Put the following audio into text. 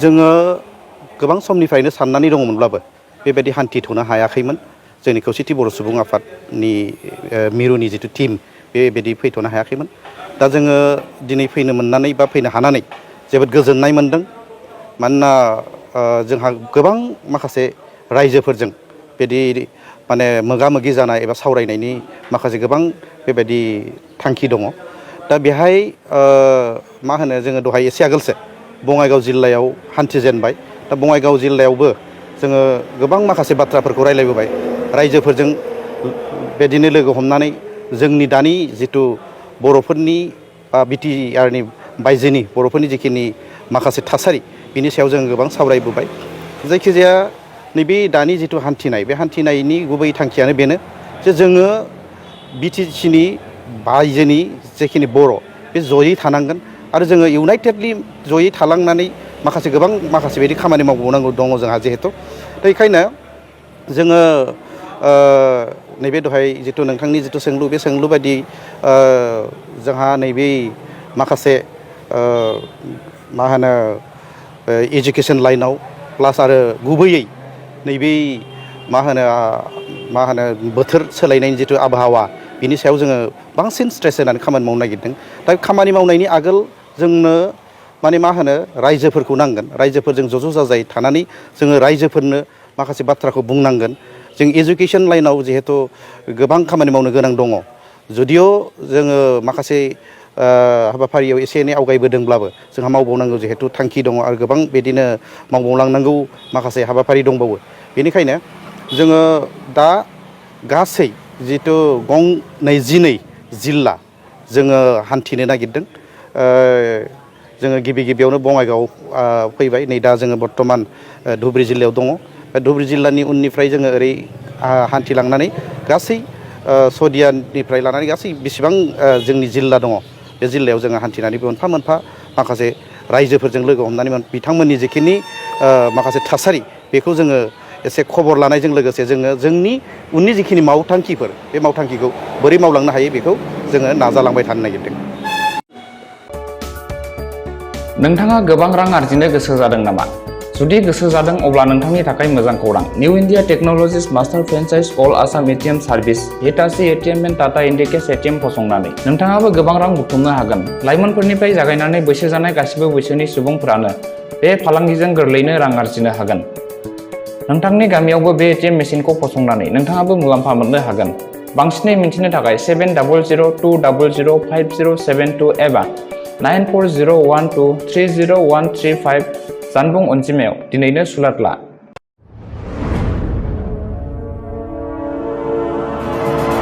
जोङो गोबां समनिफ्रायनो साननानै दङमोनब्लाबो बेबायदि हान्थिथ'नो हायाखैमोन। जोंनि खौसेथि बर' सुबुं आफादनि मिरुनि जिथु टीम बेबायदि फैथ'नो हायाखैमोन। दा जोङो दिनै फैनो मोननानै बा फैनो हानानै जोबोद गोजोननाय मोनदों। मानोना जोंहा गोबां माखासे रायजोफोरजों बिदि माने मोगा मोगि जानाय एबा सावरायनायनि माखासे गोबां बेबायदि थांखि दङ। दा बेहाय मा होनो जोङो दहाय एसे आगोलसो बङाइगाव जिल्लायाव हान्थिजेनबाय। दा बङाइगाव जिल्लायावबो जोङो गोबां माखासे बाथ्राफोरखौ रायज्लायबोबाय रायजोफोरजों बेदिनो लोगो हमनानै जोंनि दानि जिथु बर'फोरनि बिटिआरनि बायजोनि बर'फोरनि जिखिनि माखासे थासारि बिनि सायाव जों गोबां सावरायबोबाय। जायखिजाया नैबे दानि जिथु हान्थिनाय बे हान्थिनायनि गुबै थांखियानो बेनो जे जोङो बिटिसिनि बायजोनि जेखिनि बर' बे जयै थानांगोन आरो जोङो इउनाइटेडलि जयै थालांनानै गोबां माखासे बायदि खामानि मावबावनांगौ दङ जोंहा जिहेथु। दा बेखायनो जोङो नैबे दहाय जिथु नोंथांनि जिथु सोंलु बे सोंलु बायदि जोंहा नैबे माखासे मा होनो एजुकेसन लाइनाव प्लास आरो गुबैयै नैबे मा होनो बोथोर सोलायनायनि जिथु आबहावा बिनि सायाव जोङो बांसिन स्ट्रेस होनानै खामानि मावनो नागिरदों। दा खामानि मावनायनि आगोल जोंनो माने मा होनो रायजोफोरखौ नांगोन। रायजोफोरजों ज' जाजाय थानानै जोङो रायजोफोरनो माखासे बाथ्राखौ बुंनांगोन। जों एजुकेसन लाइनाव जिहेथु गोबां खामानि मावनो गोनां दङ। जुदिअ जोङो माखासे हाबाफारियाव एसे एनै आवगायबोदोंब्लाबो जोंहा मावबावनांगौ जिहेतु थांखि दङ आरो गोबां बिदिनो मावबावलांनांगौ माखासे हाबाफारि दंबावो। बेनिखायनो जोङो दा गासै जिथु गं 22 जिल्ला जोङो हान्थिनो नागिरदों। जोङो गिबियावनो बङाइगाव फैबाय। नै दा जोङो बर्तमान धुबुरी जिल्लायाव दङ। बे धुबुरी जिल्लानि उननिफ्राय जोङो ओरै हान्थिलांनानै गासै सदियानिफ्राय लानानै गासै बेसेबां जोंनि जिल्ला दङ बे जिल्लायाव जोङो हान्थिनानै मोनफा मोनफा माखासे रायजोफोरजों लोगो हमनानै बिथांमोननि जिखिनि माखासे थासारि बेखौ जोङो एसे खबर लानायजों लोगोसे जोङो जोंनि उननि जिखिनि मावथांखिफोर बे मावथांखिखौ बोरै मावलांनो हायो बेखौ जोङो नाजालांबाय थानो नागिरदों। नोंथाङा गोबां रां आरजिनो गोसो जादों नामा? जुदि गोसो जादों अब्ला नोंथांनि थाखाय मोजां खौरां। New India technologies master franchise all Assam ATM service Hitachi ATM and Tata Indicash ATM फसंनानै नोंथाङाबो गोबां रां बुथुमनो हागोन। लाइमोनफोरनिफ्राय जागायनानै बैसो जानाय गासिबो बैसोनि सुबुंफोरानो बे फालांगिजों गोरलैयैनो रां आरजिनो हागोन। नोंथांनि गामियावबो बे एटिएम मेसिनखौ फसंनानै नोंथाङाबो मुलाम्फा मोननो हागोन। बांसिनै मिन्थिनो थाखाय 7002005072 एबा 9401230135 जानबुं अनजिमायाव दिनैनो सुलाद ला।